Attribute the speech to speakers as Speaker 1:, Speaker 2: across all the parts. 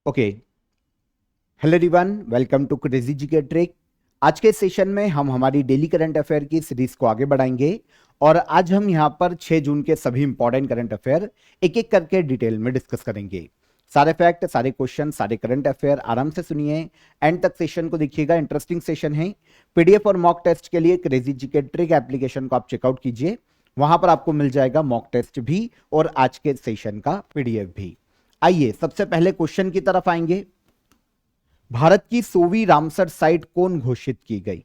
Speaker 1: Okay, hello everyone, welcome to crazy GK trick. आज के session में हम हमारी डेली करंट अफेयर की सीरीज को आगे बढ़ाएंगे और आज हम यहां पर 6 जून के सभी इंपॉर्टेंट करंट अफेयर एक एक करके डिटेल में डिस्कस करेंगे। सारे फैक्ट, सारे क्वेश्चन, सारे करंट अफेयर आराम से सुनिए, एंड तक सेशन को देखिएगा। इंटरेस्टिंग सेशन है। पीडीएफ और मॉक टेस्ट के लिए क्रेजी जीके ट्रिक एप्लीकेशन को आप चेकआउट कीजिए, वहां पर आपको मिल जाएगा मॉक टेस्ट भी और आज के सेशन का पीडीएफ भी। आइए सबसे पहले क्वेश्चन की तरफ आएंगे। भारत की 100वीं रामसर साइट कौन घोषित की गई?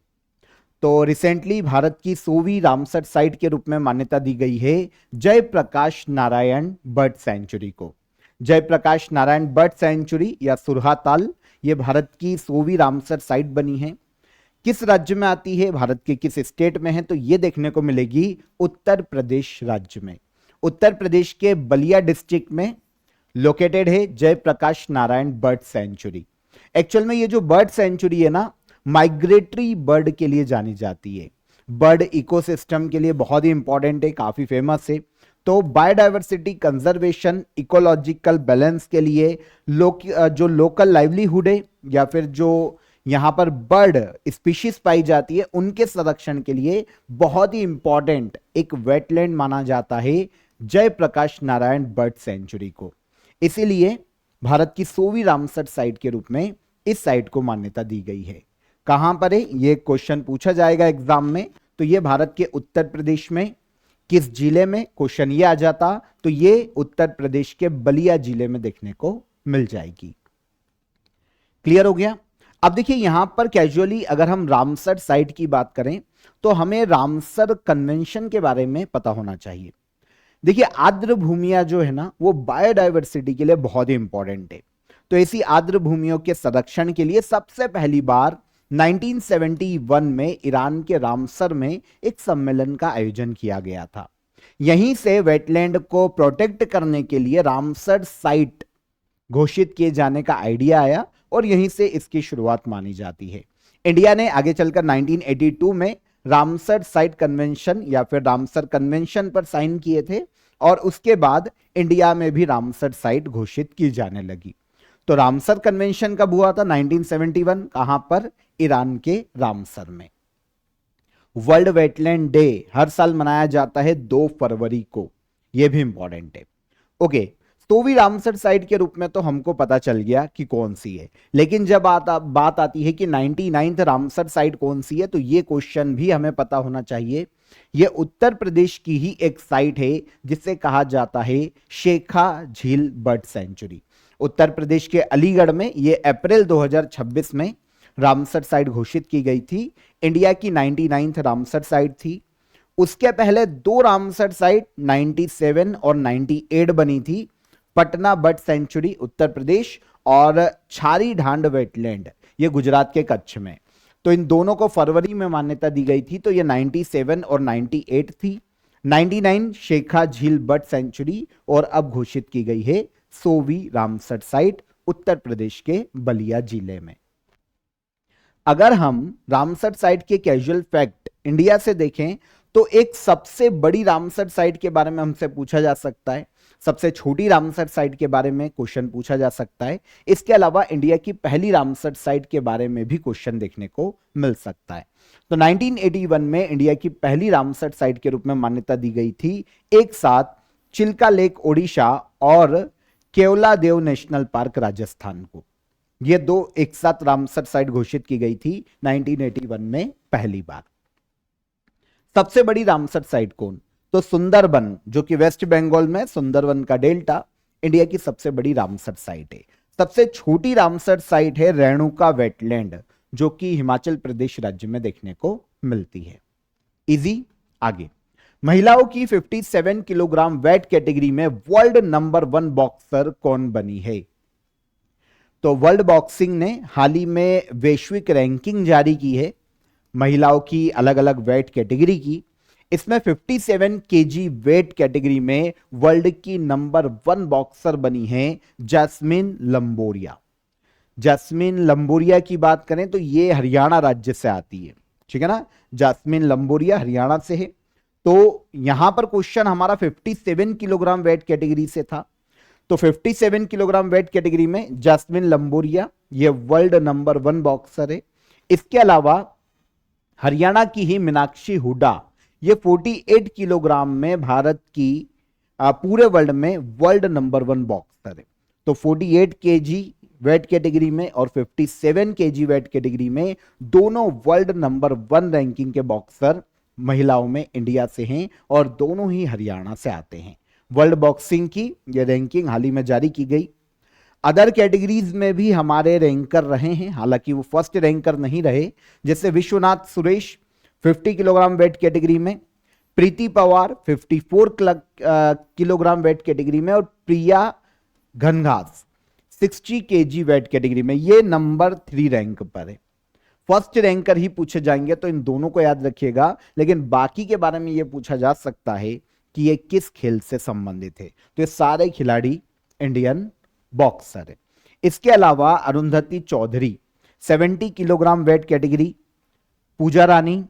Speaker 1: तो रिसेंटली भारत की 100वीं रामसर साइट के रूप में मान्यता दी गई है जयप्रकाश नारायण बर्ड सेंचुरी को। जयप्रकाश नारायण बर्ड सेंचुरी या सुरहाताल, ये भारत की 100वीं रामसर साइट बनी है। किस राज्य में आती है, भारत के किस स्टेट में है? तो ये देखने को मिलेगी उत्तर प्रदेश राज्य में। उत्तर प्रदेश के बलिया डिस्ट्रिक्ट में लोकेटेड है Jayaprakash Narayan bird sanctuary. Actual में ये जो बर्ड सेंचुरी है ना, माइग्रेटरी बर्ड के लिए जानी जाती है। बर्ड इकोसिस्टम के लिए बहुत ही इंपॉर्टेंट है, काफी फेमस है। तो बायोडायवर्सिटी कंजर्वेशन, इकोलॉजिकल बैलेंस के लिए जो लोकल लाइवलीहुड है या फिर जो यहां पर बर्ड स्पीशीज पाई जाती है, उनके संरक्षण के लिए बहुत ही इंपॉर्टेंट एक वेटलैंड माना जाता है जयप्रकाश नारायण बर्ड सेंचुरी को। इसीलिए भारत की 100वीं रामसर साइट के रूप में इस साइट को मान्यता दी गई है। कहां पर है, यह क्वेश्चन पूछा जाएगा एग्जाम में। तो यह भारत के उत्तर प्रदेश में किस जिले में, क्वेश्चन ये आ जाता तो यह उत्तर प्रदेश के बलिया जिले में देखने को मिल जाएगी। क्लियर हो गया? अब देखिए यहां पर कैजुअली अगर हम रामसर साइट की बात करें तो हमें रामसर कन्वेंशन के बारे में पता होना चाहिए। देखिए आर्द्र भूमियां जो है ना, वो बायोडायवर्सिटी के लिए बहुत ही इंपॉर्टेंट है। तो ऐसी आर्द्र भूमियों के संरक्षण के लिए सबसे पहली बार 1971 में ईरान के रामसर में एक सम्मेलन का आयोजन किया गया था। यहीं से वेटलैंड को प्रोटेक्ट करने के लिए रामसर साइट घोषित किए जाने का आइडिया आया और यहीं से इसकी शुरुआत मानी जाती है। इंडिया ने आगे चलकर 1982 में रामसर साइट कन्वेंशन या फिर रामसर कन्वेंशन पर साइन किए थे और उसके बाद इंडिया में भी रामसर साइट घोषित की जाने लगी। तो रामसर कन्वेंशन कब हुआ था? 1971। कहां पर? ईरान के रामसर में। वर्ल्ड वेटलैंड डे हर साल मनाया जाता है 2 फरवरी को, यह भी इंपॉर्टेंट है। ओके, 100वीं रामसर साइट के रूप में तो हमको पता चल गया कि कौन सी है, लेकिन जब बात आती है कि 99th रामसर साइट कौन सी है, तो यह क्वेश्चन भी हमें पता होना चाहिए। यह उत्तर प्रदेश की ही एक साइट है जिसे कहा जाता है शेखा झील बर्ड सेंचुरी। उत्तर प्रदेश के अलीगढ़ में यह अप्रैल 2026 में रामसर साइट घोषित की गई थी। इंडिया की 99th रामसर साइट थी। उसके पहले 2 रामसर साइट 97 और 98 बनी थी। पटना बर्ड सेंचुरी उत्तर प्रदेश और छारी ढांड वेटलैंड ये गुजरात के कच्छ में। तो इन दोनों को फरवरी में मान्यता दी गई थी, तो ये 97 और 98 थी। 99 शेखा झील बर्ड सेंचुरी और अब घोषित की गई है 100वीं रामसर साइट उत्तर प्रदेश के बलिया जिले में। अगर हम रामसर साइट के कैजुअल फैक्ट इंडिया से देखें तो एक सबसे बड़ी रामसर साइट के बारे में हमसे पूछा जा सकता है, सबसे छोटी रामसर साइट के बारे में क्वेश्चन पूछा जा सकता है। इसके अलावा इंडिया की पहली रामसर साइट के बारे में भी क्वेश्चन देखने को मिल सकता है। तो 1981 में इंडिया की पहली रामसर साइट के रूप में मान्यता दी गई थी, एक साथ चिल्का लेक ओडिशा और केवलादेव नेशनल पार्क राजस्थान को। ये 2 एक साथ रामसर साइट घोषित की गई थी 1981 में पहली बार। सबसे बड़ी रामसर साइट कौन? तो सुंदरबन, जो कि वेस्ट बंगाल में सुंदरबन का डेल्टा इंडिया की सबसे बड़ी रामसर साइट है। सबसे छोटी रामसर साइट है रेणुका वेटलैंड, जो कि हिमाचल प्रदेश राज्य में देखने को मिलती है। इजी। आगे, महिलाओं की 57 किलोग्राम वेट कैटेगरी में वर्ल्ड नंबर 1 बॉक्सर कौन बनी है? तो वर्ल्ड बॉक्सिंग ने हाल ही में वैश्विक रैंकिंग जारी की है महिलाओं की अलग अलग वेट कैटेगरी की। इसमें 57 केजी वेट कैटेगरी में वर्ल्ड की नंबर 1 बॉक्सर बनी है जैस्मिन लंबोरिया। जैस्मिन लंबोरिया की बात करें तो ये हरियाणा राज्य से आती है, ठीक है ना। जैस्मिन लंबोरिया हरियाणा से है। तो यहां पर क्वेश्चन हमारा 57 किलोग्राम वेट कैटेगरी से था। तो 57 किलोग्राम वेट कैटेगरी में जैस्मिन लंबोरिया, ये वर्ल्ड नंबर 1 बॉक्सर है। इसके अलावा हरियाणा की ही मीनाक्षी हुडा, ये 48 किलोग्राम में भारत की पूरे वर्ल्ड में वर्ल्ड नंबर 1 बॉक्सर है। तो 48 केजी वेट कैटेगरी में और 57 केजी वेट कैटेगरी में दोनों वर्ल्ड नंबर 1 रैंकिंग के बॉक्सर महिलाओं में इंडिया से हैं और दोनों ही हरियाणा से आते हैं। वर्ल्ड बॉक्सिंग की यह रैंकिंग हाल ही में जारी की गई। अदर कैटेगरीज में भी हमारे रैंकर रहे हैं, हालांकि वो फर्स्ट रैंकर नहीं रहे, जैसे Vishwanath Suresh 50 kilogram weight category में, प्रीति पवार 54 किलोग्राम वेट कैटेगरी में और प्रिया घनघास 60 केजी वेट कैटेगरी में, ये नंबर 3 रैंक पर है। फर्स्ट रैंकर ही पूछे जाएंगे तो इन दोनों को याद रखिएगा, लेकिन बाकी के बारे में यह पूछा जा सकता है कि ये किस खेल से संबंधित है। तो ये सारे खिलाड़ी इंडियन बॉक्सर है। इसके अलावा Arundhati Chaudhary 70 kilogram weight category, Pooja Rani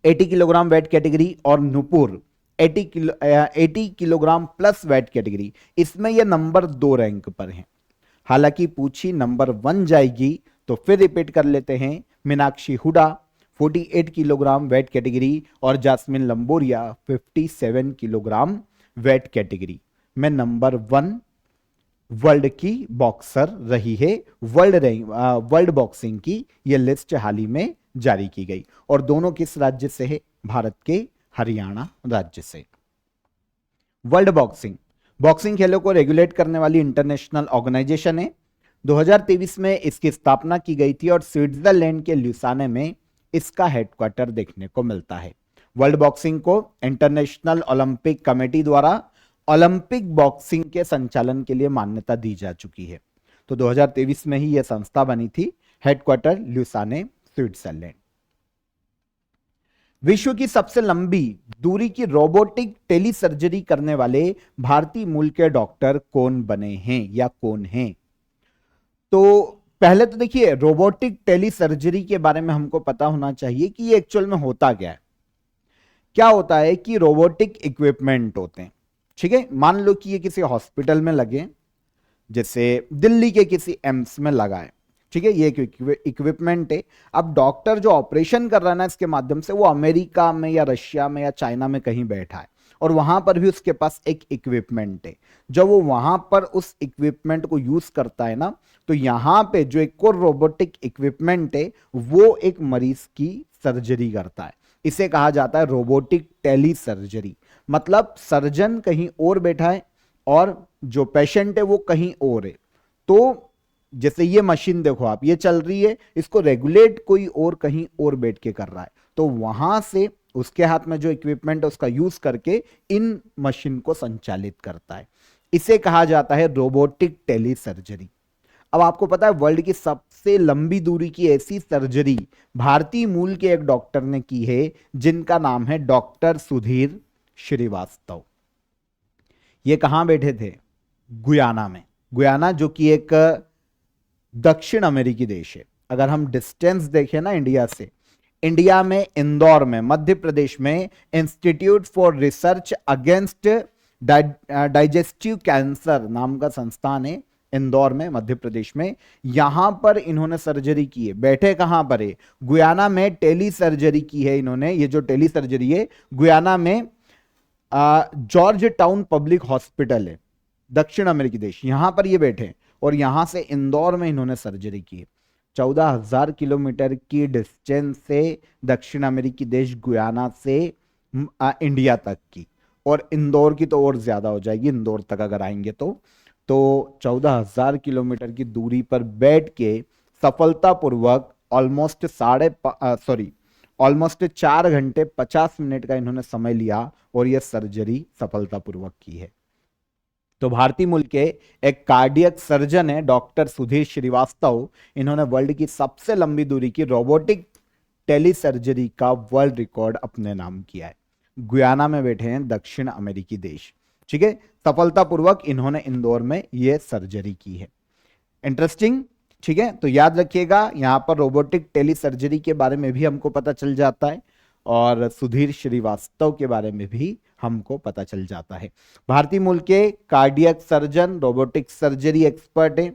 Speaker 1: 80 kilogram weight category और Nupur 80 kilogram plus weight category, इसमें यह नंबर 2 रैंक पर है। हालांकि पूछी नंबर 1 जाएगी तो फिर रिपीट कर लेते हैं, Meenakshi Hooda 48 kilogram weight category और Jaismine Lamboria 57 kilogram weight category में नंबर 1 वर्ल्ड की बॉक्सर रही है। वर्ल्ड बॉक्सिंग की यह लिस्ट हाल ही में जारी की गई और दोनों किस राज्य से है? भारत के हरियाणा राज्य से। वर्ल्ड बॉक्सिंग खेलों को रेगुलेट करने वाली इंटरनेशनल ऑर्गेनाइजेशन है। 2023 में इसकी स्थापना की गई थी और स्विट्जरलैंड के ल्यूसाने में इसका हेडक्वार्टर देखने को मिलता है। वर्ल्ड बॉक्सिंग को इंटरनेशनल ओलंपिक कमेटी द्वारा ओलंपिक बॉक्सिंग के संचालन के लिए मान्यता दी जा चुकी है। तो 2023 में ही यह संस्था बनी थी, हेडक्वार्टर ल्यूसाने, स्विट्जरलैंड। विश्व की सबसे लंबी दूरी की रोबोटिक टेली सर्जरी करने वाले भारतीय मूल के डॉक्टर कौन बने हैं या कौन हैं? तो पहले तो देखिए, रोबोटिक टेली सर्जरी के बारे में हमको पता होना चाहिए कि ये एक्चुअल में होता क्या है। क्या होता है कि रोबोटिक इक्विपमेंट होते हैं, ठीक है। मान लो कि ये किसी हॉस्पिटल में लगे, जैसे दिल्ली के किसी एम्स में लगा है, ठीक है, ये इक्विपमेंट है। अब डॉक्टर जो ऑपरेशन कर रहा है ना इसके माध्यम से, वो अमेरिका में या रशिया में या चाइना में कहीं बैठा है और वहां पर भी उसके पास एक इक्विपमेंट है। जब वो वहां पर उस इक्विपमेंट को यूज करता है ना, तो यहां पे जो एक और रोबोटिक इक्विपमेंट है वो एक मरीज की सर्जरी करता है। इसे कहा जाता है रोबोटिक टेली सर्जरी। मतलब सर्जन कहीं और बैठा है और जो पेशेंट है वो कहीं और है। तो जैसे ये मशीन देखो आप, ये चल रही है, इसको रेगुलेट कोई और कहीं और बैठ के कर रहा है, तो वहां से उसके हाथ में जो इक्विपमेंट है उसका यूज करके इन मशीन को संचालित करता है। इसे कहा जाता है रोबोटिक टेली सर्जरी। अब आपको पता है वर्ल्ड की सबसे लंबी दूरी की ऐसी सर्जरी भारतीय मूल के एक डॉक्टर ने की है, जिनका नाम है डॉक्टर सुधीर श्रीवास्तव। ये कहां बैठे थे? गुयाना में। गुयाना जो कि एक दक्षिण अमेरिकी देश है। अगर हम डिस्टेंस देखें ना इंडिया से, इंडिया में इंदौर में, मध्य प्रदेश में institute for research against digestive cancer नाम का संस्थान है, इंदौर में, मध्य प्रदेश में। यहां पर इन्होंने सर्जरी की है। बैठे कहां पर है? गुयाना में टेली सर्जरी की है इन्होंने। ये जो टेली सर्जरी है गुयाना में जॉर्ज टाउन पब्लिक हॉस्पिटल है, दक्षिण अमेरिकी देश, यहां पर ये बैठे और यहां से इंदौर में इन्होंने सर्जरी की है। 14,000 किलोमीटर की डिस्टेंस से दक्षिण अमेरिकी देश गुयाना से इंडिया तक की, और इंदौर की तो और ज्यादा हो जाएगी, इंदौर तक अगर आएंगे तो 14,000 किलोमीटर की दूरी पर बैठ के सफलतापूर्वक ऑलमोस्ट 4 घंटे 50 मिनट का इन्होंने समय लिया और यह सर्जरी सफलतापूर्वक की है। तो भारतीय मूल के एक कार्डियक सर्जन है डॉक्टर सुधीर श्रीवास्तव। इन्होंने वर्ल्ड की सबसे लंबी दूरी की रोबोटिक टेली सर्जरी का वर्ल्ड रिकॉर्ड अपने नाम किया है। गुयाना में बैठे हैं, दक्षिण अमेरिकी देश, ठीक है। सफलतापूर्वक इन्होंने इंदौर में यह सर्जरी की है। इंटरेस्टिंग, ठीक है। तो याद रखिएगा, यहां पर रोबोटिक टेली सर्जरी के बारे में भी हमको पता चल जाता है और सुधीर श्रीवास्तव के बारे में भी हमको पता चल जाता है। भारतीय मूल के cardiac surgeon, robotic surgery expert हैं,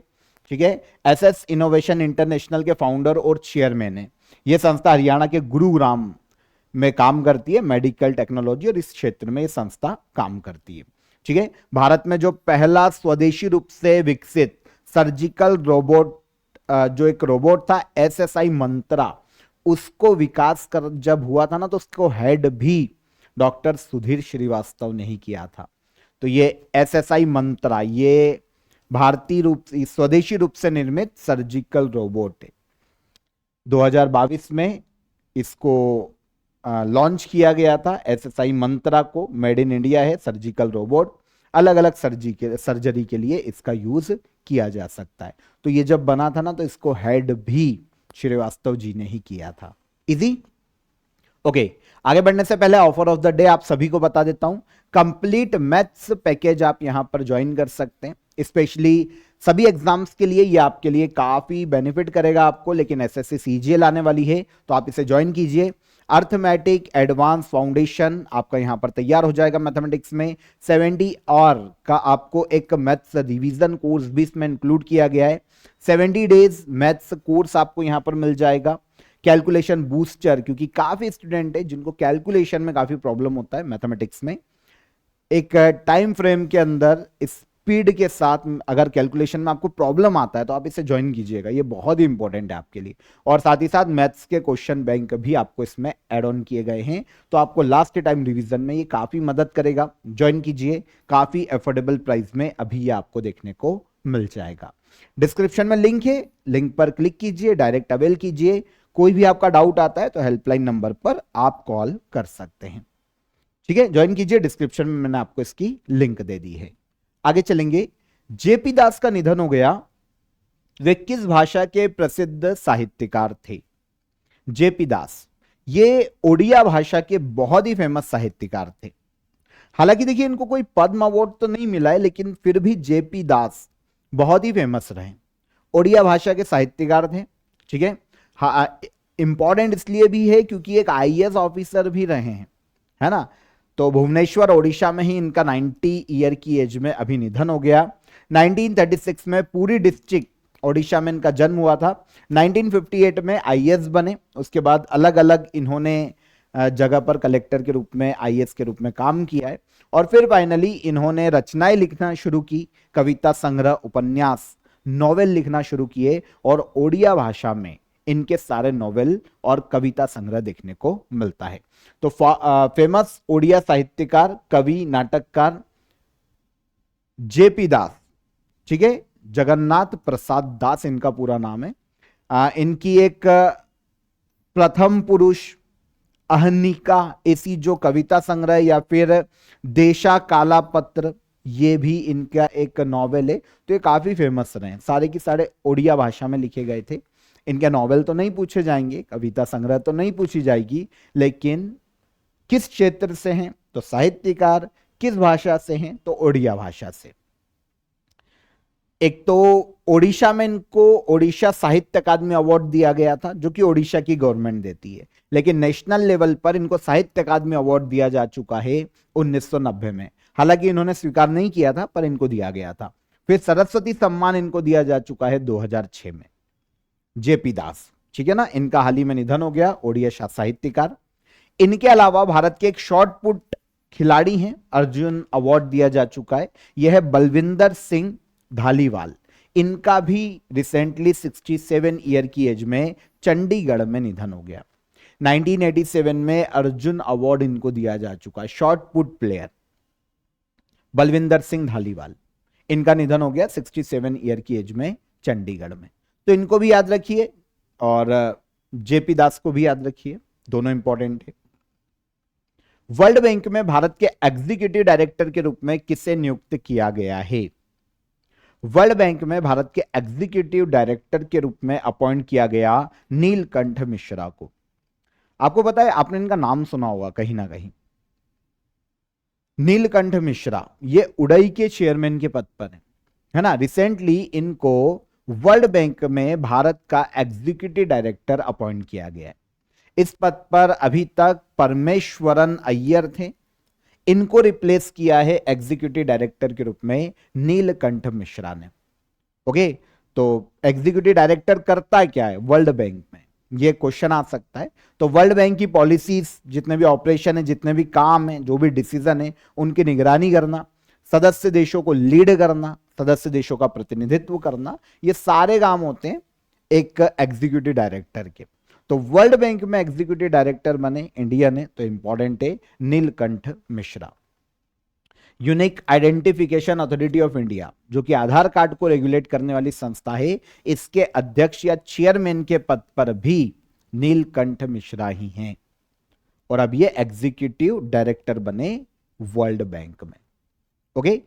Speaker 1: ठीक है। एसएस इनोवेशन इंटरनेशनल के फाउंडर और चेयरमैन है। यह संस्था हरियाणा के गुरुग्राम में काम करती है, मेडिकल टेक्नोलॉजी और इस क्षेत्र में यह संस्था काम करती है, ठीक है। भारत में जो पहला स्वदेशी रूप से विकसित सर्जिकल रोबोट, जो एक रोबोट था एसएसआई मंत्रा, उसको विकास कर जब हुआ था ना, तो उसको हेड भी डॉक्टर सुधीर श्रीवास्तव ने ही किया था। तो ये एसएसआई मंत्रा, ये भारतीय रूप स्वदेशी रूप से निर्मित सर्जिकल रोबोट है। 2022 में इसको लॉन्च किया गया था। एसएसआई मंत्रा को मेड इन इंडिया है सर्जिकल रोबोट, अलग अलग सर्जरी के लिए इसका यूज किया जा सकता है। तो ये जब बना था ना, तो इसको हेड भी श्रीवास्तव जी ने ही किया था। Easy, okay. आगे बढ़ने से पहले ऑफर ऑफ द डे आप सभी को बता देता हूं। कंप्लीट मैथ्स पैकेज आप यहां पर ज्वाइन कर सकते हैं, स्पेशली सभी एग्जाम्स के लिए। ये आपके लिए काफी बेनिफिट करेगा आपको, लेकिन एसएससी सीजीएल आने वाली है तो आप इसे ज्वाइन कीजिए। अर्थमेटिक एडवांस फाउंडेशन आपका यहां पर तैयार हो जाएगा मैथमेटिक्स में। 70 और का आपको एक मैथ्स रिवीजन कोर्स भी इसमें इंक्लूड किया गया है। 70 डेज मैथ्स कोर्स आपको यहां पर मिल जाएगा। कैलकुलेशन बूस्टर, क्योंकि काफी स्टूडेंट है जिनको कैलकुलेशन में काफी प्रॉब्लम होता है मैथमेटिक्स में, एक टाइम फ्रेम के अंदर स्पीड के साथ अगर कैलकुलेशन में आपको प्रॉब्लम आता है तो आप इसे ज्वाइन कीजिएगा, ये बहुत ही इंपॉर्टेंट है आपके लिए। और साथ ही साथ मैथ्स के क्वेश्चन बैंक भी आपको इसमें ऐड ऑन किए गए हैं, तो आपको लास्ट टाइम रिवीजन में ये काफी मदद करेगा। ज्वाइन कीजिए, काफी अफोर्डेबल प्राइस में अभी ये आपको देखने को मिल जाएगा। डिस्क्रिप्शन में लिंक है, लिंक पर क्लिक कीजिए, डायरेक्ट अवेल कीजिए। कोई भी आपका डाउट आता है तो हेल्पलाइन नंबर पर आप कॉल कर सकते हैं, ठीक है। ज्वाइन कीजिए, डिस्क्रिप्शन में मैंने आपको इसकी लिंक दे दी है। आगे चलेंगे। जेपी दास का निधन हो गया। वे किस भाषा के प्रसिद्ध साहित्यकार थे? जेपी दास ये ओडिया भाषा के बहुत ही फेमस साहित्यकार थे। हालांकि देखिए इनको कोई पद्म अवार्ड तो नहीं मिला है, लेकिन फिर भी जेपी दास बहुत ही फेमस रहे। ओडिया भाषा के साहित्यकार थे, ठीक है। हाँ, इंपॉर्टेंट इसलिए भी है क्योंकि एक आईएएस ऑफिसर भी रहे हैं, है ना। तो भुवनेश्वर ओडिशा में ही इनका 90 ईयर की एज में अभी निधन हो गया। 1936 में पूरी डिस्ट्रिक्ट ओडिशा में इनका जन्म हुआ था। 1958 में आईएएस बने, उसके बाद अलग अलग इन्होंने जगह पर कलेक्टर के रूप में, आईएएस के रूप में काम किया है। और फिर फाइनली इन्होंने रचनाएं लिखना शुरू की, कविता संग्रह, उपन्यास, नॉवेल लिखना शुरू किए, और ओडिया भाषा में इनके सारे नॉवेल और कविता संग्रह देखने को मिलता है। तो फेमस ओडिया साहित्यकार, कवि, नाटककार जेपी दास, ठीक है। जगन्नाथ प्रसाद दास इनका पूरा नाम है। इनकी एक प्रथम पुरुष, अहनिका, ऐसी जो कविता संग्रह, या फिर देशा काला पत्र, ये भी इनका एक नॉवेल है। तो ये काफी फेमस रहे, सारे के सारे ओडिया भाषा में लिखे गए थे। इनके नॉवेल तो नहीं पूछे जाएंगे, कविता संग्रह तो नहीं पूछी जाएगी, लेकिन किस क्षेत्र से हैं तो साहित्यकार, किस भाषा से हैं तो ओडिया भाषा से। एक तो ओडिशा में इनको ओडिशा साहित्य अकादमी अवार्ड दिया गया था, जो कि ओडिशा की गवर्नमेंट देती है, लेकिन नेशनल लेवल पर इनको साहित्य अकादमी अवार्ड दिया जा चुका है 1990 में। हालांकि इन्होंने स्वीकार नहीं किया था, पर इनको दिया गया था। फिर सरस्वती सम्मान इनको दिया जा चुका है 2006 में। जेपी दास, ठीक है ना, इनका हाल ही में निधन हो गया, ओडिया साहित्यकार। इनके अलावा भारत के एक शॉर्ट पुट खिलाड़ी हैं, अर्जुन अवार्ड दिया जा चुका है, यह है बलविंदर सिंह धालीवाल। इनका भी रिसेंटली 67 ईयर की एज में चंडीगढ़ में निधन हो गया। 1987 में अर्जुन अवार्ड इनको दिया जा चुका है, shot put player Balwinder Singh Dhaliwal. इनका निधन हो गया 67 ईयर की एज में चंडीगढ़ में। तो इनको भी याद रखिए और जेपी दास को भी याद रखिए, दोनों इंपॉर्टेंट है। वर्ल्ड बैंक में भारत के एग्जीक्यूटिव डायरेक्टर के रूप में किसे नियुक्त किया गया है? वर्ल्ड बैंक में भारत के एग्जीक्यूटिव डायरेक्टर के रूप में अपॉइंट किया गया नीलकंठ मिश्रा को। आपको पता है, आपने इनका नाम सुना होगा कहीं ना कहीं, नीलकंठ मिश्रा। ये उड़ई के चेयरमैन के पद पर है ना। रिसेंटली इनको वर्ल्ड बैंक में भारत का एग्जीक्यूटिव डायरेक्टर अपॉइंट किया गया है। इस पद पर अभी तक परमेश्वरन अय्यर थे, इनको रिप्लेस किया है एग्जीक्यूटिव डायरेक्टर के रूप में नीलकंठ मिश्रा ने। ओके, तो एग्जीक्यूटिव डायरेक्टर करता क्या है वर्ल्ड बैंक में, ये क्वेश्चन आ सकता है। तो वर्ल्ड बैंक की पॉलिसीज, जितने भी ऑपरेशन है, जितने भी काम है, जो भी डिसीजन है, उनकी निगरानी करना, सदस्य देशों को लीड करना, सदस्य देशों का प्रतिनिधित्व करना, ये सारे काम होते हैं एक एग्जीक्यूटिव डायरेक्टर के। तो वर्ल्ड बैंक में एग्जीक्यूटिव डायरेक्टर बने इंडिया ने, तो इंपॉर्टेंट है Neelkanth Mishra. Unique identification authority of India, जो कि आधार कार्ड को रेगुलेट करने वाली संस्था है, इसके अध्यक्ष या चेयरमैन के पद पर भी नीलकंठ मिश्रा ही हैं, और अब ये एग्जीक्यूटिव डायरेक्टर बने वर्ल्ड बैंक में। Okay,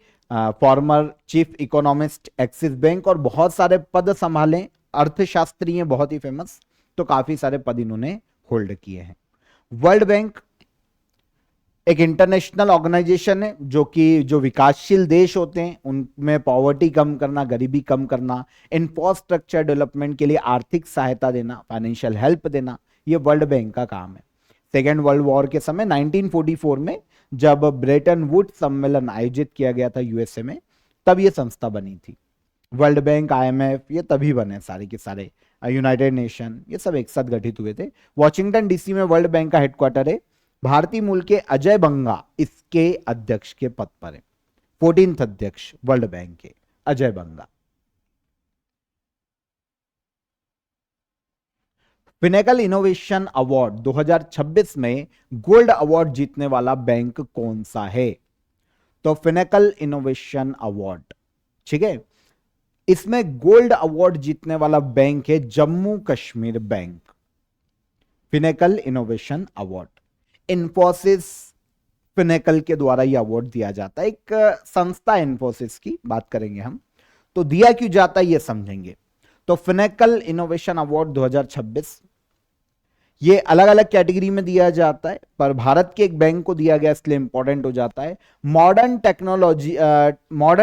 Speaker 1: former chief economist axis bank, और बहुत सारे पद संभाले, अर्थशास्त्री हैं बहुत ही फेमस, तो काफी सारे पद इन्होंने होल्ड किए हैं। वर्ल्ड बैंक एक इंटरनेशनल ऑर्गेनाइजेशन है जो विकासशील देश होते हैं उनमें पॉवर्टी कम करना, गरीबी कम करना, इंफ्रास्ट्रक्चर डेवलपमेंट के लिए आर्थिक सहायता देना, फाइनेंशियल हेल्प देना, ये वर्ल्ड बैंक का काम है। सेकेंड वर्ल्ड वॉर के समय 1944 में जब ब्रेटन वुड्स सम्मेलन आयोजित किया गया था यूएसए में, तब ये संस्था बनी थी। वर्ल्ड बैंक, आईएमएफ, ये तभी बने सारे के सारे, यूनाइटेड नेशन, ये सब एक साथ गठित हुए थे। वॉशिंगटन डीसी में वर्ल्ड बैंक का हेडक्वार्टर है। भारतीय मूल के अजय बंगा इसके अध्यक्ष के पद पर है, 14th अध्यक्ष वर्ल्ड बैंक के अजय बंगा। पिनेकल इनोवेशन अवार्ड 2026 में गोल्ड अवार्ड जीतने वाला बैंक कौन सा है? तो पिनेकल इनोवेशन अवार्ड, ठीक है, इसमें गोल्ड अवार्ड जीतने वाला बैंक है Jammu Kashmir bank. Pinnacle innovation award Infosys pinnacle के द्वारा यह अवार्ड दिया जाता है। एक संस्था इन्फोसिस की बात करेंगे हम, तो दिया क्यों जाता है ये समझेंगे। तो पिनेकल इनोवेशन अवार्ड 2026 ये अलग अलग कैटेगरी में दिया जाता है, पर भारत के एक बैंक को दिया गया इसलिए इंपॉर्टेंट हो जाता है। Modern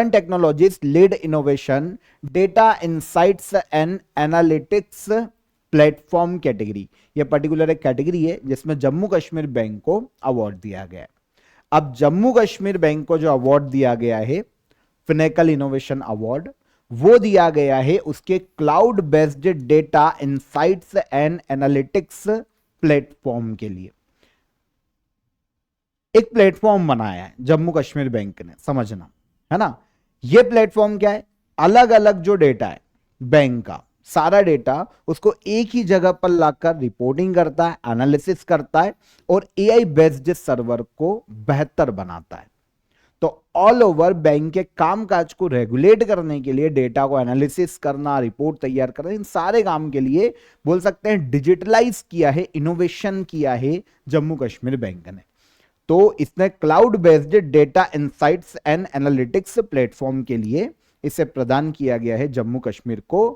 Speaker 1: technologies lead innovation data insights and analytics platform category, यह पर्टिकुलर एक कैटेगरी है जिसमें जम्मू कश्मीर बैंक को अवार्ड दिया गया है। अब जम्मू कश्मीर बैंक को जो अवार्ड दिया गया है पिनेकल इनोवेशन अवार्ड, वो दिया गया है उसके cloud based data insights and analytics platform के लिए। एक प्लेटफॉर्म बनाया है जम्मू कश्मीर बैंक ने, समझना है ना। ये प्लेटफॉर्म क्या है, अलग अलग जो डेटा है बैंक का, सारा डेटा उसको एक ही जगह पर लाकर रिपोर्टिंग करता है, एनालिसिस करता है और एआई बेस्ड सर्वर को बेहतर बनाता है। तो ऑल ओवर बैंक के कामकाज को रेगुलेट करने के लिए, डेटा को एनालिसिस करना, रिपोर्ट तैयार करना, इन सारे काम के लिए बोल सकते हैं डिजिटलाइज किया है, इनोवेशन किया है जम्मू कश्मीर बैंक ने। तो इसने cloud based data insights and analytics platform के लिए इसे प्रदान किया गया है जम्मू कश्मीर को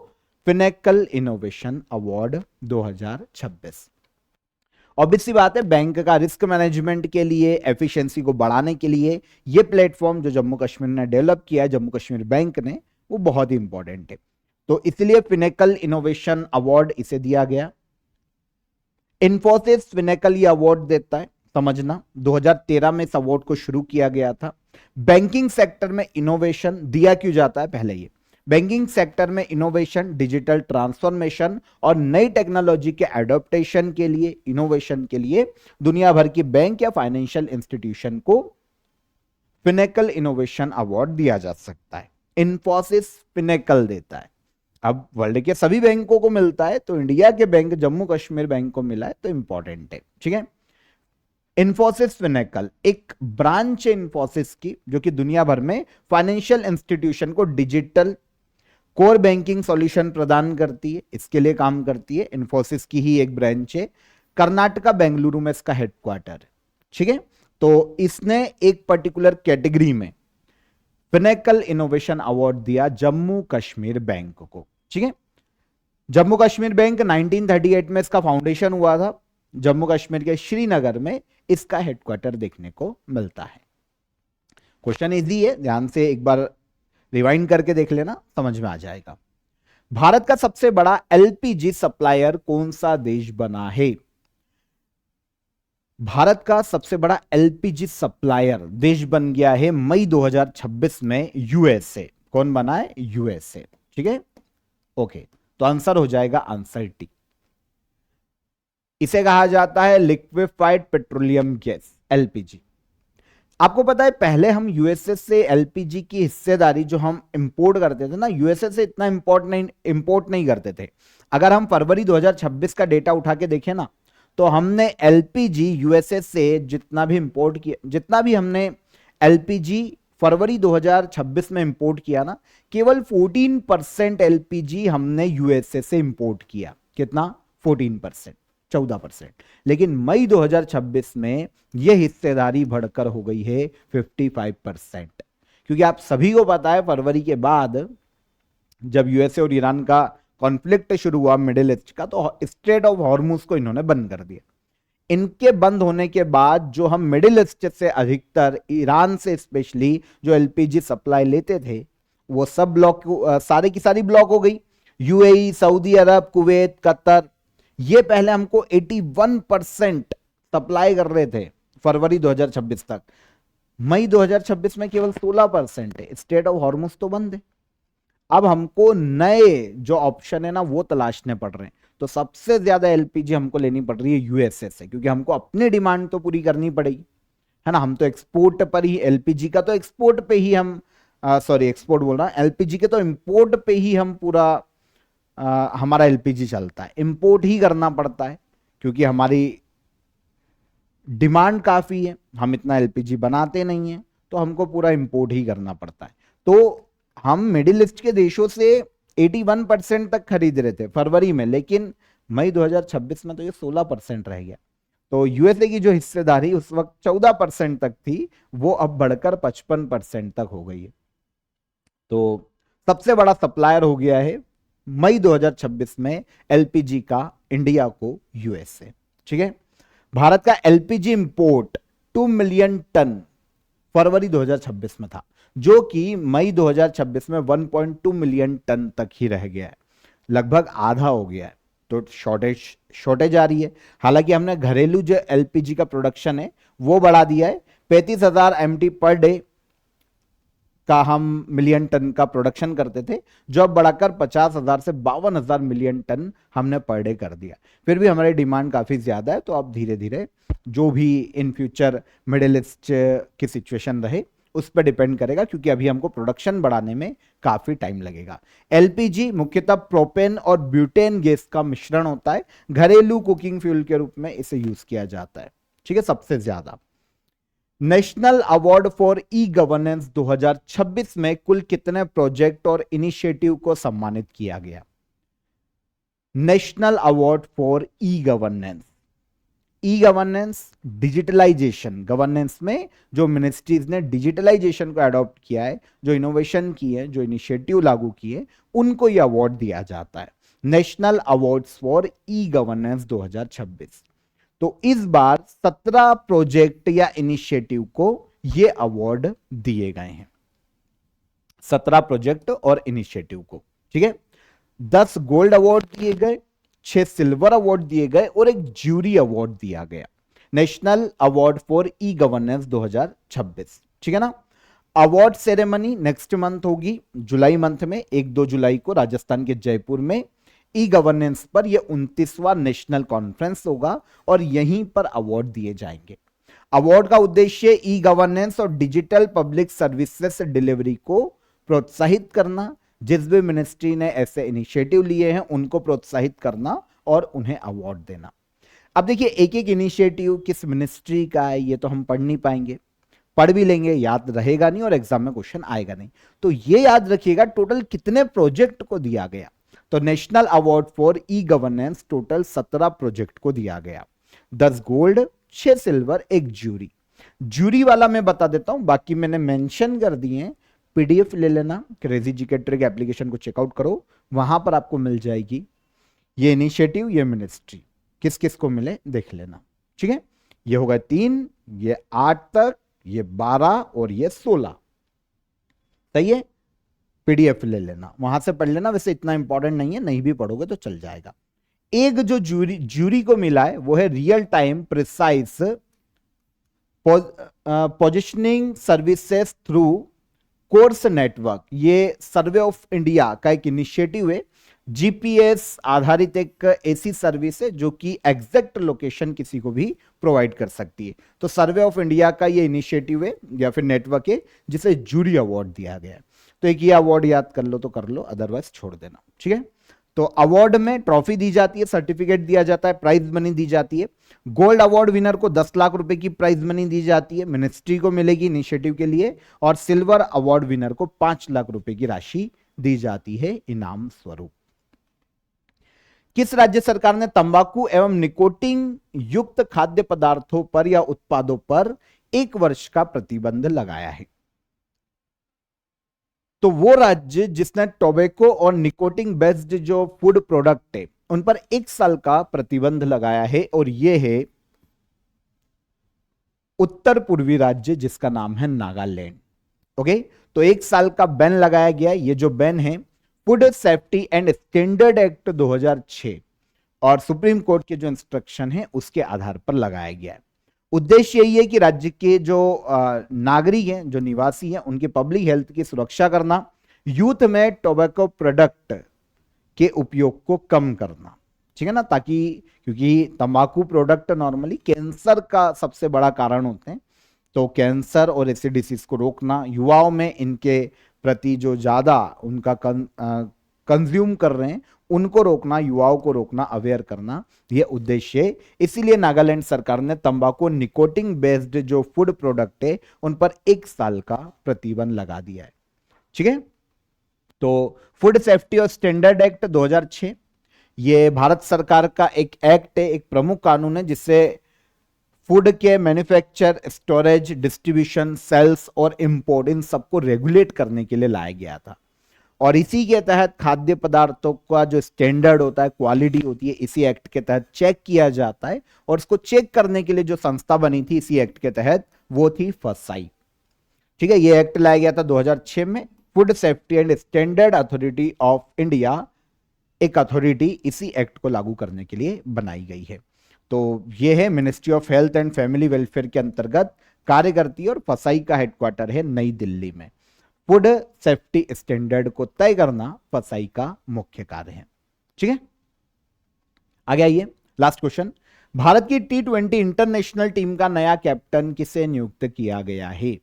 Speaker 1: पिनेकल इनोवेशन अवार्ड 2026। ऑब्वियसली बात है, बैंक का रिस्क मैनेजमेंट के लिए, एफिशिएंसी को बढ़ाने के लिए ये प्लेटफॉर्म जो जम्मू कश्मीर ने डेवलप किया है, जम्मू कश्मीर बैंक ने, वो बहुत ही इंपॉर्टेंट है। तो इसलिए पिनेकल इनोवेशन अवार्ड इसे दिया गया। इन्फोसिस पिनेकल ये अवार्ड देता है, समझना 2013 में इस अवार्ड को शुरू किया गया था। बैंकिंग सेक्टर में इनोवेशन दिया क्यों जाता है, पहले ये बैंकिंग सेक्टर में इनोवेशन, डिजिटल ट्रांसफॉर्मेशन और नई टेक्नोलॉजी के एडॉप्टेशन के लिए, इनोवेशन के लिए दुनिया भर की बैंक या फाइनेंशियल इंस्टीट्यूशन को पिनेकल इनोवेशन अवार्ड दिया जा सकता है। इन्फोसिस पिनेकल देता है। अब वर्ल्ड के सभी बैंकों को मिलता है, तो इंडिया के बैंक जम्मू कश्मीर बैंक को मिला है, तो इंपॉर्टेंट है, ठीक है। इन्फोसिस पिनेकल एक ब्रांच है इन्फोसिस की, जो कि दुनिया भर में फाइनेंशियल इंस्टीट्यूशन को डिजिटल कोर बैंकिंग सॉल्यूशन प्रदान करती है, इसके लिए काम करती है। इन्फोसिस की ही एक ब्रांच है, कर्नाटका बेंगलुरु में इसका हेडक्वार्टर है, ठीक है। तो इसने एक पर्टिकुलर कैटेगरी में पिनेकल इनोवेशन अवार्ड दिया जम्मू कश्मीर बैंक को, ठीक है। जम्मू कश्मीर बैंक 1938 में इसका फाउंडेशन हुआ था। जम्मू कश्मीर के श्रीनगर में इसका हेडक्वार्टर देखने को मिलता है। क्वेश्चन इजी है, ध्यान से एक बार रिवाइंड करके देख लेना, समझ में आ जाएगा। भारत का सबसे बड़ा एलपीजी सप्लायर कौन सा देश बना है? भारत का सबसे बड़ा एलपीजी सप्लायर देश बन गया है मई 2026 में यूएसए। कौन बना है? यूएसए। ठीक है, ओके। तो आंसर हो जाएगा आंसर टी। इसे कहा जाता है लिक्विफाइड पेट्रोलियम गैस, एलपीजी। आपको पता है पहले हम यूएसए से एलपीजी की हिस्सेदारी जो हम इंपोर्ट करते थे ना, यूएसए से इतना इंपोर्ट नहीं करते थे। अगर हम फरवरी 2026 का डेटा उठा के देखें ना, तो हमने एलपीजी यूएसए से जितना भी इंपोर्ट किया, जितना भी हमने एलपीजी फरवरी 2026 में इंपोर्ट किया ना, केवल 14% एलपीजी हमने यूएसए से इंपोर्ट किया। कितना? 14%, 14%। लेकिन मई 2026 में यह हिस्सेदारी बढ़कर हो गई है 55%। क्योंकि आप सभी को पता है फरवरी के बाद जब यूएसए और ईरान का कॉन्फ्लिक्ट शुरू हुआ मिडिल ईस्ट का, तो स्ट्रेट ऑफ हॉर्मुज को इन्होंने बंद कर दिया। इनके बंद होने के बाद जो हम मिडिल ईस्ट से अधिकतर ईरान से स्पेशली जो एलपीजी सप्लाई लेते थे, वो सब ब्लॉक, सारे की सारी ब्लॉक हो गई। यूएई, सऊदी अरब, कुवैत, कतर, ये पहले हमको 81% सप्लाई कर रहे थे फरवरी 2026 तक। मई 2026 में केवल 16% है। स्ट्रेट ऑफ हॉर्मुज तो बंद है। अब हमको नए जो ऑप्शन है ना वो तलाशने पड़ रहे हैं। तो सबसे ज्यादा एलपीजी हमको लेनी पड़ रही है यूएसए से, क्योंकि हमको अपनी डिमांड तो पूरी करनी पड़ेगी, है ना। हम तो एक्सपोर्ट पर ही, एलपीजी का तो एक्सपोर्ट पे ही हम, सॉरी एक्सपोर्ट बोल रहा हूं, एलपीजी के तो इंपोर्ट पे ही हम पूरा हमारा एलपीजी चलता है। इंपोर्ट ही करना पड़ता है क्योंकि हमारी डिमांड काफी है, हम इतना एलपीजी बनाते नहीं है, तो हमको पूरा इंपोर्ट ही करना पड़ता है। तो हम मिडिल ईस्ट के देशों से 81% तक खरीद रहे थे फरवरी में, लेकिन मई 2026 में तो ये 16% रह गया। तो यूएसए की जो हिस्सेदारी उस वक्त 14% तक थी, वो अब बढ़कर 55% तक हो गई है। तो सबसे बड़ा सप्लायर हो गया है मई 2026 में एलपीजी का इंडिया को यूएसए। ठीक है, भारत का एलपीजी इंपोर्ट 2 मिलियन टन फरवरी 2026 में था, जो कि मई 2026 में 1.2 मिलियन टन तक ही रह गया है, लगभग आधा हो गया है। तो शॉर्टेज आ रही है। हालांकि हमने घरेलू जो एलपीजी का प्रोडक्शन है वो बढ़ा दिया है। 35,000 एमटी पर डे का हम मिलियन टन का प्रोडक्शन करते थे, जो अब बढ़ाकर 50,000 से 52,000 मिलियन टन हमने पर डे कर दिया। फिर भी हमारी डिमांड काफी ज्यादा है, तो अब धीरे धीरे जो भी इन फ्यूचर मिडिल ईस्ट की सिचुएशन रहे उस पर डिपेंड करेगा, क्योंकि अभी हमको प्रोडक्शन बढ़ाने में काफी टाइम लगेगा। एलपीजी मुख्यतः प्रोपेन और ब्यूटेन गैस का मिश्रण होता है। घरेलू कुकिंग फ्यूल के रूप में इसे यूज किया जाता है। ठीक है, सबसे ज्यादा। National award for e governance 2026 में कुल कितने प्रोजेक्ट और इनिशिएटिव को सम्मानित किया गया? National award for e governance. E governance digitalisation, governance में जो मिनिस्ट्रीज ने डिजिटलाइजेशन को अडॉप्ट किया है, जो इनोवेशन की है, जो इनिशिएटिव लागू किए, उनको यह अवार्ड दिया जाता है। National awards for e governance 2026। तो इस बार 17 प्रोजेक्ट या इनिशिएटिव को ये अवार्ड दिए गए हैं, 17 प्रोजेक्ट और इनिशिएटिव को। ठीक है, 10 गोल्ड अवार्ड दिए गए, 6 सिल्वर अवार्ड दिए गए और एक ज्यूरी अवार्ड दिया गया। National award for e governance 2026। ठीक है ना। अवार्ड सेरेमनी नेक्स्ट मंथ होगी, जुलाई मंथ में, 1-2 जुलाई को राजस्थान के जयपुर में। ई गवर्नेंस पर यह 29वां नेशनल कॉन्फ्रेंस होगा और यहीं पर अवार्ड दिए जाएंगे। अवार्ड का उद्देश्य ई गवर्नेंस और डिजिटल पब्लिक सर्विसेज डिलीवरी को प्रोत्साहित करना, जिस भी मिनिस्ट्री ने ऐसे इनिशिएटिव लिए हैं उनको प्रोत्साहित करना और उन्हें अवार्ड देना। अब देखिए, एक एक इनिशिएटिव किस मिनिस्ट्री का है ये तो हम पढ़ नहीं पाएंगे, पढ़ भी लेंगे याद रहेगा नहीं और एग्जाम में क्वेश्चन आएगा नहीं। तो ये याद रखिएगा टोटल कितने प्रोजेक्ट को दिया गया। तो national award for e governance total 17 project को दिया गया, 10 गोल्ड, 6 सिल्वर, एक ज्यूरी। ज्यूरी वाला मैं बता देता हूं, बाकी मैंने मेंशन कर दिए हैं। पीडीएफ ले लेना, क्रेजी जीके ट्रिक एप्लीकेशन को चेकआउट करो, वहां पर आपको मिल जाएगी ये इनिशिएटिव, ये मिनिस्ट्री किस किस को मिले देख लेना। ठीक है, ये होगा 3, ये 8 तक, ये 12 और ये 16। सही है, पीडीएफ ले लेना, वहां से पढ़ लेना। वैसे इतना इंपॉर्टेंट नहीं है, नहीं भी पढ़ोगे तो चल जाएगा। एक जो ज्यूरी को मिला है वो है real time precise positioning services through course network, ये सर्वे ऑफ इंडिया का एक इनिशिएटिव है। जीपीएस आधारित एक ऐसी सर्विस है जो कि एग्जैक्ट लोकेशन किसी को भी प्रोवाइड कर सकती है। तो सर्वे ऑफ इंडिया का ये इनिशिएटिव है या फिर नेटवर्क है जिसे जूरी अवार्ड दिया गया है। तो एक ये अवार्ड याद कर लो तो कर लो, अदरवाइज छोड़ देना, ठीक है। तो अवार्ड में ट्रॉफी दी जाती है, सर्टिफिकेट दिया जाता है, प्राइज मनी दी जाती है। गोल्ड अवार्ड विनर को 10 लाख रुपए की प्राइज मनी दी जाती है, मिनिस्ट्री को मिलेगी इनिशिएटिव के लिए। और सिल्वर अवार्ड विनर को 5 लाख रुपए की राशि दी जाती है इनाम स्वरूप। किस राज्य सरकार ने तंबाकू एवं निकोटीन युक्त खाद्य पदार्थों पर या उत्पादों पर 1 वर्ष का प्रतिबंध लगाया है? तो वो राज्य जिसने टोबैको और निकोटीन बेस्ड जो फूड प्रोडक्ट है उन पर 1 साल का प्रतिबंध लगाया है, और ये है उत्तर पूर्वी राज्य जिसका नाम है नागालैंड। ओके, तो 1 साल का बैन लगाया गया। ये जो बैन है food safety and standard act 2006 और सुप्रीम कोर्ट के जो इंस्ट्रक्शन है उसके आधार पर लगाया गया है। उद्देश्य यही है कि राज्य के जो नागरिक हैं, जो निवासी हैं, उनके पब्लिक हेल्थ की सुरक्षा करना, यूथ में टोबैको प्रोडक्ट के उपयोग को कम करना, ठीक है ना, ताकि क्योंकि तंबाकू प्रोडक्ट नॉर्मली कैंसर का सबसे बड़ा कारण होते हैं, तो कैंसर और ऐसे डिसीज को रोकना, युवाओं में इनके प्रति जो ज्यादा उनका कंज्यूम कर रहे हैं उनको रोकना, युवाओं को रोकना, अवेयर करना, यह उद्देश्य है। इसीलिए नागालैंड सरकार ने तंबाकू निकोटीन बेस्ड जो फूड प्रोडक्ट है उन पर 1 साल का प्रतिबंध लगा दिया है, ठीक है। तो फूड सेफ्टी और स्टैंडर्ड एक्ट 2006 ये भारत सरकार का एक एक्ट है, एक प्रमुख कानून है जिससे फूड के मैन्युफैक्चर, स्टोरेज, डिस्ट्रीब्यूशन, सेल्स और इंपोर्ट इन सबको रेगुलेट करने के लिए लाया गया था। और इसी के तहत खाद्य पदार्थों का जो स्टैंडर्ड होता है, क्वालिटी होती है, इसी एक्ट के तहत चेक किया जाता है। और इसको चेक करने के लिए जो संस्था बनी थी इसी एक्ट के तहत, वो थी फसाई, ठीक है। ये एक्ट लाया गया था 2006 में। Food safety and standard authority of India एक अथॉरिटी इसी एक्ट को लागू करने के लिए बनाई गई है। तो ये है ministry of health and family welfare के अंतर्गत कार्य करती है और फसाई का हेडक्वार्टर है नई दिल्ली में। फूड सेफ्टी स्टैंडर्ड को तय करना फसाई का मुख्य कार्य है, ठीक है। आगे आइए, लास्ट क्वेश्चन। भारत की T20 इंटरनेशनल टीम का नया कैप्टन किसे नियुक्त किया गया है?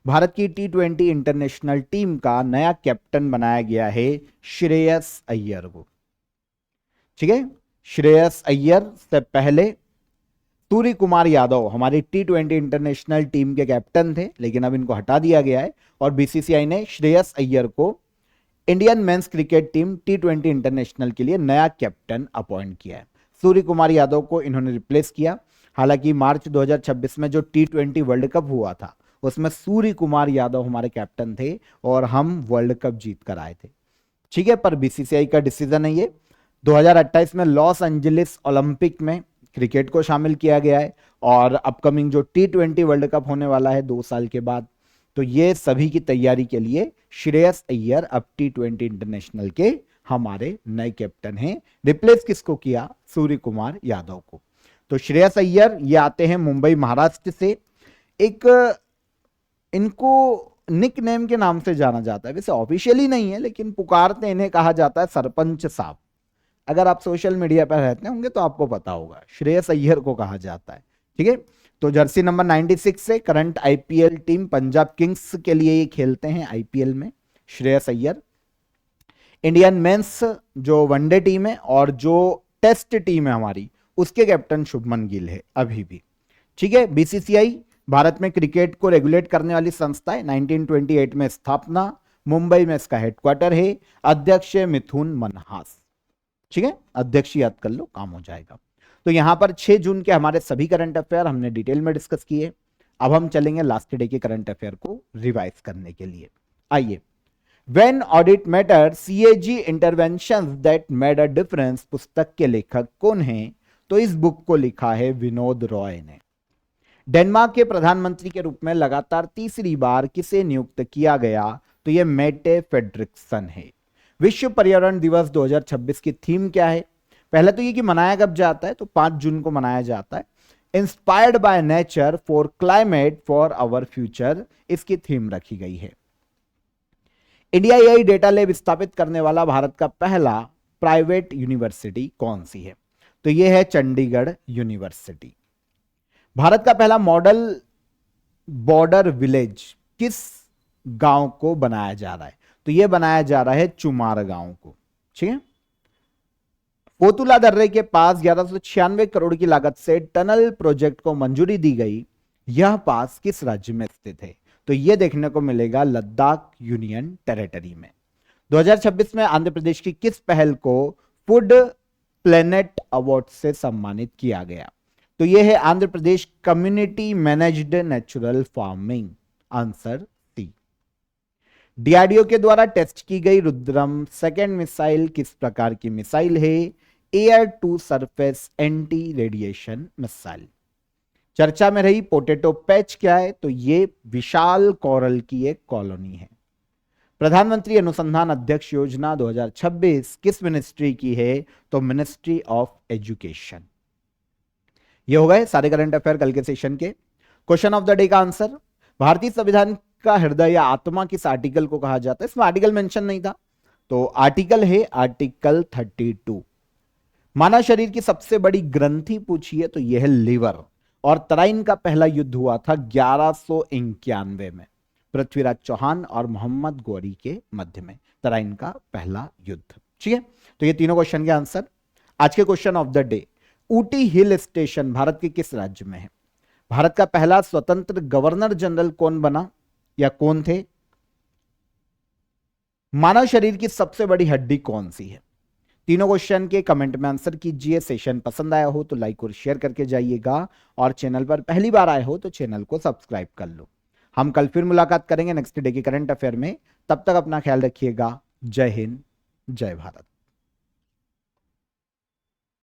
Speaker 1: भारत की T20 इंटरनेशनल टीम का नया कैप्टन बनाया गया है श्रेयस अय्यर को, ठीक है। श्रेयस अय्यर से पहले सूर्य कुमार यादव हमारी T20 इंटरनेशनल टीम के कैप्टन थे, लेकिन अब इनको हटा दिया गया है और बीसीसीआई ने श्रेयस अय्यर को Indian men's cricket team T20 international के लिए नया कैप्टन अपॉइंट किया है। सूर्य कुमार यादव को इन्होंने रिप्लेस किया। हालांकि मार्च 2026 में जो T20 वर्ल्ड कप हुआ था उसमें सूर्य कुमार यादव हमारे कैप्टन थे और हम वर्ल्ड कप जीत कर आए थे, ठीक है। पर बीसीसीआई का डिसीजन है ये। 2028 में लॉस एंजलिस ओलंपिक में क्रिकेट को शामिल किया गया है और अपकमिंग जो T20 वर्ल्ड कप होने वाला है 2 साल के बाद, तो ये सभी की तैयारी के लिए श्रेयस अय्यर अब T20 इंटरनेशनल के हमारे नए कैप्टन हैं। रिप्लेस किसको किया? सूर्य कुमार यादव को। तो श्रेयस अय्यर ये आते हैं मुंबई महाराष्ट्र से। एक इनको निक नेम के नाम से जाना जाता है, वैसे ऑफिशियली नहीं है लेकिन पुकारते इन्हें कहा जाता है सरपंच साहब। अगर आप सोशल मीडिया पर रहते होंगे तो आपको पता होगा, श्रेयस अय्यर को कहा जाता है, ठीक है। तो जर्सी नंबर 96 से current IPL team Punjab Kings के लिए ये खेलते हैं आईपीएल में श्रेयस अय्यर। इंडियन मेंस जो वनडे टीम है और जो टेस्ट टीम है हमारी उसके कैप्टन शुभमन गिल है अभी भी, ठीक है। बीसीसीआई भारत में क्रिकेट को रेगुलेट करने वाली संस्था है, 1928 में स्थापना, मुंबई में इसका हेडक्वार्टर है, अध्यक्ष मिथुन मनहास, ठीक है। अध्यक्ष याद कर लो, काम हो जाएगा। तो यहां पर 6 जून के हमारे सभी करंट अफेयर हमने डिटेल में डिस्कस किए। अब हम चलेंगे लास्ट डे के करंट अफेयर को रिवाइज करने के लिए। आइए, when audit matter CAG interventions that made a difference पुस्तक के लेखक कौन हैं? तो इस बुक को लिखा है विनोद रॉय ने। डेनमार्क के प्रधानमंत्री के रूप में लगातार तीसरी बार किसे नियुक्त किया गया? तो यह मेटे फ्रेडरिक्सन है। विश्व पर्यावरण दिवस 2026 की थीम क्या है? पहले तो ये कि मनाया कब जाता है, तो 5 जून को मनाया जाता है। Inspired by nature for climate for our future, इसकी थीम रखी गई है। इंडिया एआई डेटा लैब स्थापित करने वाला भारत का पहला प्राइवेट यूनिवर्सिटी कौन सी है? तो यह है चंडीगढ़ यूनिवर्सिटी। भारत का पहला मॉडल बॉर्डर विलेज किस गांव को बनाया जा रहा है? तो यह बनाया जा रहा है चुमार गांव को। ठीक है। कोतुला दर्रे के पास 1196 करोड़ की लागत से टनल प्रोजेक्ट को मंजूरी दी गई। यह पास किस राज्य में स्थित है? तो यह देखने को मिलेगा लद्दाख यूनियन टेरिटरी में। 2026 में आंध्र प्रदेश की किस पहल को फूड प्लेनेट अवार्ड से सम्मानित किया गया? तो यह है Andhra Pradesh community managed natural farming. Answer C. DRDO के द्वारा टेस्ट की गई रुद्रम सेकेंड मिसाइल किस प्रकार की मिसाइल है? Air to surface anti radiation missile. चर्चा में रही पोटैटो पैच क्या है? तो यह विशाल कोरल की एक कॉलोनी है। प्रधानमंत्री अनुसंधान अध्यक्ष योजना 2026 किस मिनिस्ट्री की है? तो मिनिस्ट्री ऑफ एजुकेशन। ये हो गए सारे करंट अफेयर कल के सेशन के। क्वेश्चन ऑफ द डे का आंसर, भारतीय संविधान का हृदय या आत्मा किस आर्टिकल को कहा जाता है? इसमें आर्टिकल मेंशन नहीं था, तो आर्टिकल है आर्टिकल 32। मानव शरीर की सबसे बड़ी ग्रंथि पूछिए तो यह है लीवर। और तराइन का पहला युद्ध हुआ था 1191 में पृथ्वीराज चौहान और मोहम्मद गौरी के मध्य में, तराइन का पहला युद्ध। ठीक है, तो ये तीनों क्वेश्चन के आंसर। आज के question of the day, Ooty hill station Bharat के किस राज्य में है? भारत का पहला स्वतंत्र गवर्नर जनरल कौन बना या कौन थे? मानव शरीर की सबसे बड़ी हड्डी कौन सी है? तीनों क्वेश्चन के कमेंट में आंसर कीजिए। सेशन पसंद आया हो तो लाइक और शेयर करके जाइएगा, और चैनल पर पहली बार आए हो तो चैनल को सब्सक्राइब कर लो। हम कल फिर मुलाकात करेंगे नेक्स्ट डे के करंट अफेयर में। तब तक अपना ख्याल रखिएगा। जय हिंद, जय भारत।